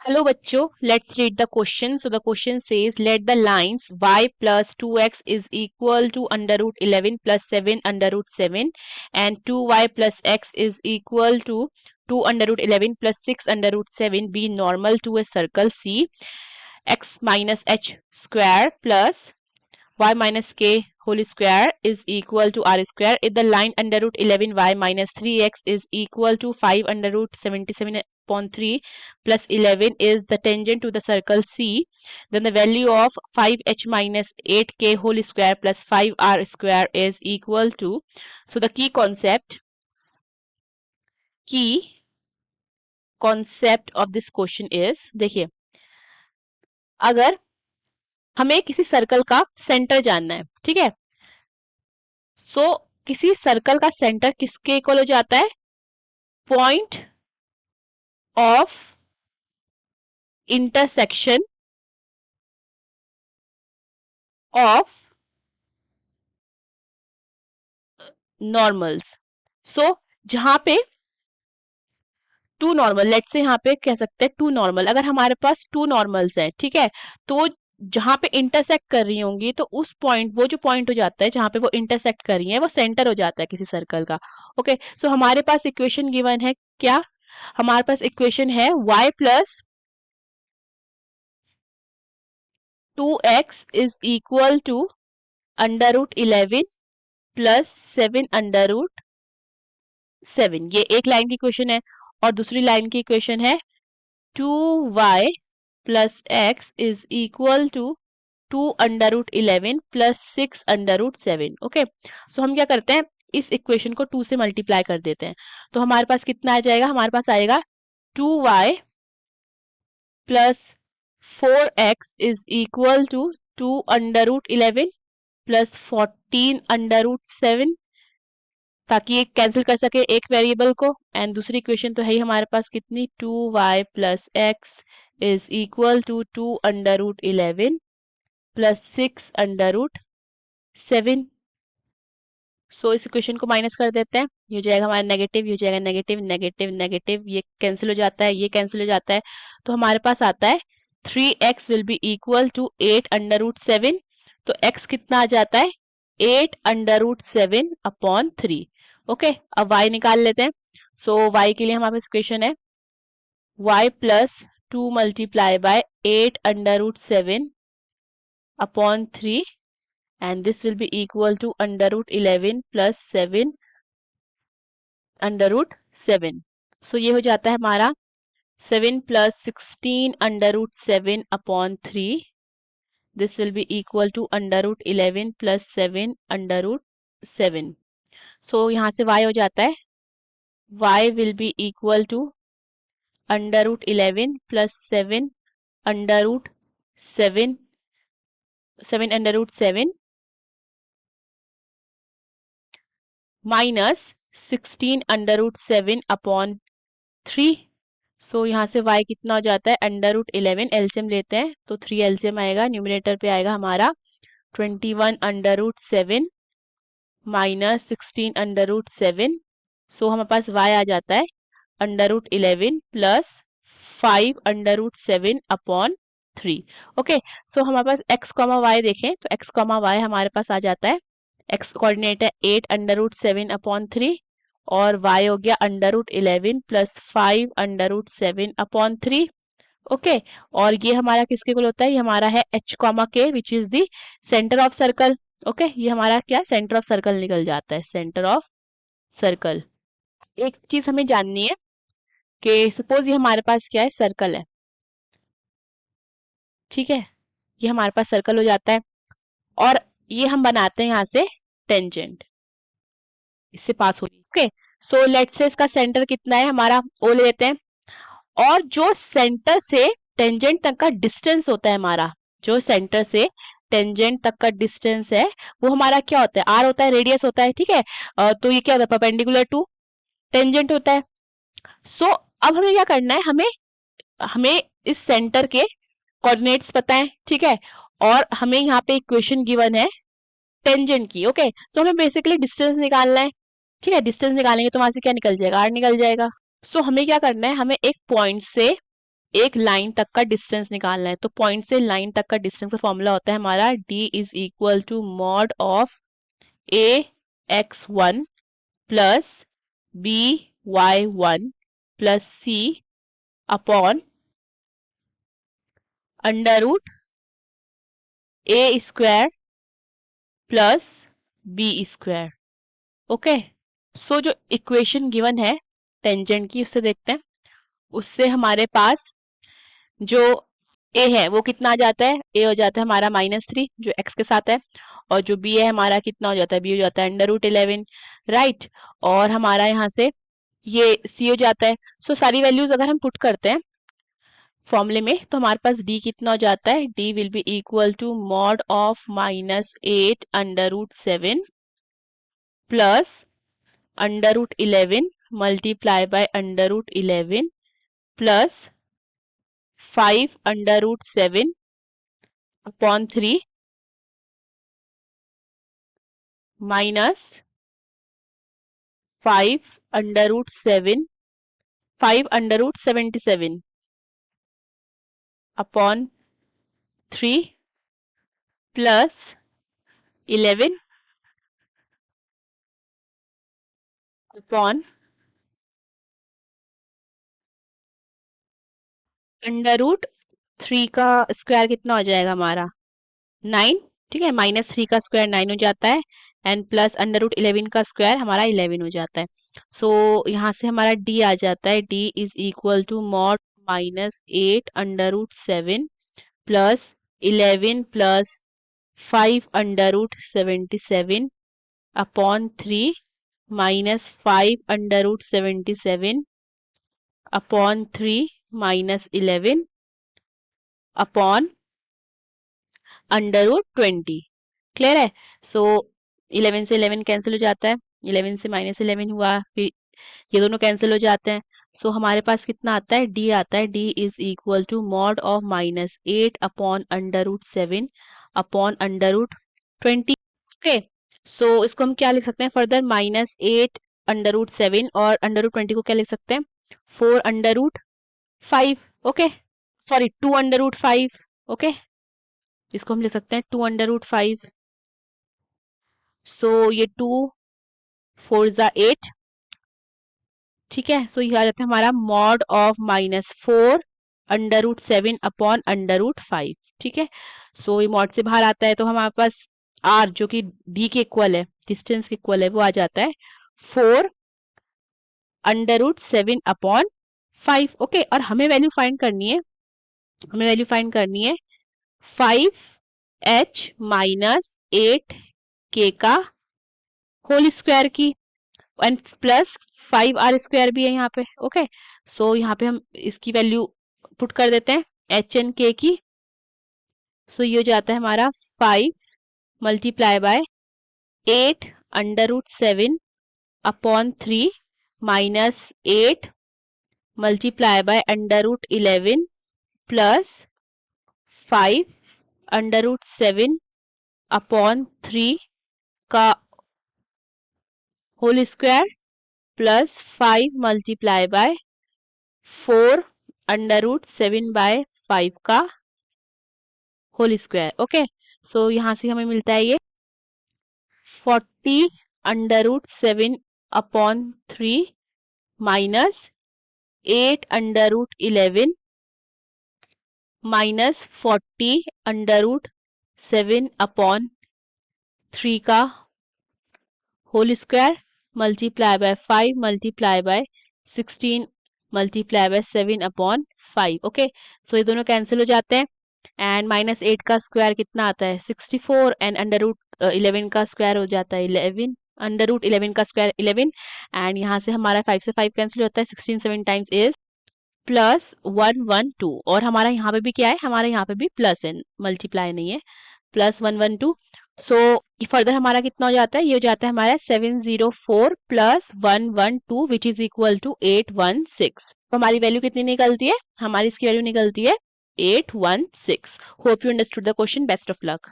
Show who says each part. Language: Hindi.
Speaker 1: Hello बच्चों, let's read the question. So the question says, let the lines y plus 2x is equal to under root 11 plus 7 under root 7 and 2y plus x is equal to 2 under root 11 plus 6 under root 7 be normal to a circle C. X minus h square plus y minus k whole square is equal to r square. If the line under root 11 y minus 3x is equal to 5 under root 77 upon 3 plus 11 is the tangent to the circle C, then the value of 5h minus 8k whole square plus 5r square is equal to. So the key concept of this question is, देखिए अगर हमें किसी सर्कल का सेंटर जानना है, ठीक है, सो किसी सर्कल का सेंटर किसके इक्वल हो जाता है? Point of intersection of normals. So जहां पे टू नॉर्मल, लेट से यहाँ पे कह सकते हैं टू नॉर्मल, अगर हमारे पास टू नॉर्मल्स है, ठीक है, तो जहां पे इंटरसेक्ट कर रही होंगी तो उस पॉइंट, वो जो पॉइंट हो जाता है जहां पे वो इंटरसेक्ट कर रही है वो सेंटर हो जाता है किसी सर्कल का. ओके, सो हमारे पास इक्वेशन गिवन है क्या? हमारे पास इक्वेशन है y plus 2x is equal to under root 11 plus 7 under root 7. ये एक लाइन की इक्वेशन है. और दूसरी लाइन की इक्वेशन है 2y plus x is equal to 2 under root 11 plus 6 under root 7. Okay, so हम क्या करते हैं, इस इक्वेशन को 2 से मल्टीप्लाई कर देते हैं. तो हमारे पास कितना आ जाएगा? हमारे पास आएगा 2y plus 4x is equal to 2 under root 11 plus 14 under root 7, ताकि ये कैंसिल कर सके एक वेरिएबल को. एंड दूसरी इक्वेशन तो है ही हमारे पास कितनी, 2y plus x is equal to 2 under root 11 plus 6 under root 7. So इस इक्वेशन को माइनस कर देते हैं, ये हो जाएगा हमारा नेगेटिव, ये हो जाएगा नेगेटिव नेगेटिव नेगेटिव, ये कैंसिल हो जाता है, ये कैंसिल हो जाता है. तो हमारे पास आता है 3x will be equal to 8 under root 7. तो x कितना आ जाता है? 8 अंडर रूट 7 अपॉन 3. ओके, अब y निकाल लेते हैं. सो y के लिए हमारे पास इक्वेशन है y plus 2 multiply by 8 under root 7 upon 3 and this will be equal to under root 11 plus 7 under root 7. So ये हो जाता है हमारा 7 plus 16 under root 7 upon 3. This will be equal to under root 11 plus 7 under root 7. So यहाँ से y हो जाता है, y will be equal to under root 11 plus 7 under root 7 under root 7 minus 16 under root 7 upon 3. So यहाँ से y कितना हो जाता है? अंडर रूट 11, एलसीएम लेते हैं तो 3 एलसीएम आएगा, न्यूमरेटर पे आएगा हमारा 21 under root 7 minus 16 under root 7. So हमारे पास y आ जाता है under root 11 plus 5 under root 7 upon 3. Okay, so हमारे पास x कॉमा y देखें तो x कॉमा y हमारे पास आ जाता है, x कोऑर्डिनेट है 8 अंडर रूट 7 अपॉन 3 और y हो गया under root 11 plus 5 under root 7 upon 3. Okay, और ये हमारा किसके इक्वल होता है? ये हमारा है h comma k which is the centre of circle. Okay, ये हमारा क्या, सेंटर ऑफ सर्कल निकल जाता है, सेंटर ऑफ सर्कल. एक चीज हमें जाननी है कि सपोज ये हमारे पास क्या है, सर्कल है, ठीक है, ये हमारे पास सर्कल हो जाता है और ये हम बनाते हैं यहाँ से टेंजेंट, इससे पास हो रही है. ओके, सो लेट्स से इसका सेंटर कितना है, हमारा ओ ले लेते हैं. और जो सेंटर से टेंजेंट तक का डिस्टेंस होता है हमारा, जो सेंटर से टेंजेंट तक का डिस्टेंस है वो हमारा क्या होता है? आर होता है, रेडियस होता है, ठीक है. तो ये क्या होता है? परपेंडिकुलर टू टेंजेंट होता है. सो अब हमें क्या करना है, हमें हमें इस सेंटर के कोऑर्डिनेट्स पता है, ठीक है, और हमें यहाँ पे इक्वेशन गिवन है टेंजेंट की. ओके, तो हमें बेसिकली डिस्टेंस निकालना है, ठीक है. डिस्टेंस निकालेंगे तो वहां से क्या निकल जाएगा? आर निकल जाएगा. सो हमें क्या करना है, हमें एक पॉइंट से एक लाइन तक का डिस्टेंस निकालना है। तो पॉइंट से लाइन तक का डिस्टेंस का फॉर्मूला होता है हमारा d is equal to mod of ax1 plus by1 plus c upon under root a square plus b square. Okay, so जो इक्वेशन गिवन है टेंजेंट की उससे देखते हैं। उससे हमारे पास जो a है वो कितना आ जाता है, a हो जाता है हमारा -3 जो x के साथ है, और जो b है हमारा कितना हो जाता है, b हो जाता है √11, राइट। और हमारा यहाँ से ये c हो जाता है। सो सारी वैल्यूज अगर हम पुट करते हैं फॉर्मूले में तो हमारे पास d कितना हो जाता है, d will be equal to mod of -8 √7 plus √11 multiply by √11 plus 5 √7 upon 3 minus 5 √7 5 √77 upon 3 plus 11 upon √3 का स्क्वायर कितना हो जाएगा हमारा 9, ठीक है। -3 का स्क्वायर 9 हो जाता है एंड प्लस √11 का स्क्वायर हमारा 11 हो जाता है। सो यहाँ से हमारा d आ जाता है, d is equal to mod -8 √7 plus 11 plus 5 √77 upon 3 minus 5 √77 upon 3 minus 11 upon √20। Clear है। सो 11 से 11 कैंसिल हो जाता है, 11 से -11 हुआ, फिर ये दोनों कैंसिल हो जाते हैं। सो हमारे पास कितना आता है, d आता है, d is equal to mod of -8 upon √7 upon √20। Okay, so इसको हम क्या लिख सकते हैं फर्दर, -8 √7 और √20 को क्या लिख सकते हैं, 4 √5। Okay, sorry 2 √5। ओके, इसको हम लिख सकते हैं 2 √5। सो ये 2 4 ज़ा 8, ठीक है। सो ये आ जाता है हमारा मॉड ऑफ -4 √7 अपॉन √5, ठीक है। सो ये मॉड से बाहर आता है तो हमारे पास r जो कि d के इक्वल है, डिस्टेंस के इक्वल है, वो आ जाता है 4 √7 अपॉन 5। ओके, और हमें वैल्यू फाइंड करनी है, हमें वैल्यू फाइंड करनी है 5h माइनस 8k का होल स्क्वायर की एंड प्लस 5r स्क्वायर भी है यहाँ पे। ओके, सो यहाँ पे हम इसकी वैल्यू पुट कर देते हैं h एंड k की। सो ये हो जाता है हमारा 5 multiply by 8 √7 upon 3 minus 8 multiply by √11 plus 5 √7 upon 3 का whole square plus 5 multiply by 4 √7 by 5 का होल स्क्वायर। ओके, सो यहाँ से हमें मिलता है ये 40 √7 अपॉन 3 माइनस 8 √11 माइनस 40 √7 अपॉन 3 का whole square multiply by 5 multiply by 16 multiply by 7 upon 5। Okay, so ये दोनों कैंसिल हो जाते हैं एंड -8 का स्क्वायर कितना आता है 64 एंड √11 का स्क्वायर हो जाता है 11, √11 का स्क्वायर 11 एंड यहाँ से हमारा 5 से 5 कैंसिल होता है, 16 7 टाइम्स इज प्लस 112 और हमारा यहाँ पे भी क्या है, हमारे यहाँ पे भी प्लस है, मल्टीप्लाई नहीं है, प्लस 112। सो फर्दर हमारा कितना हो जाता है, ये हो जाता है हमारा 704 plus 112 which is equal to 816। तो हमारी वैल्यू कितनी निकलती है, हमारी इसकी वैल्यू निकलती है 816। Hope you understood the question, best of luck.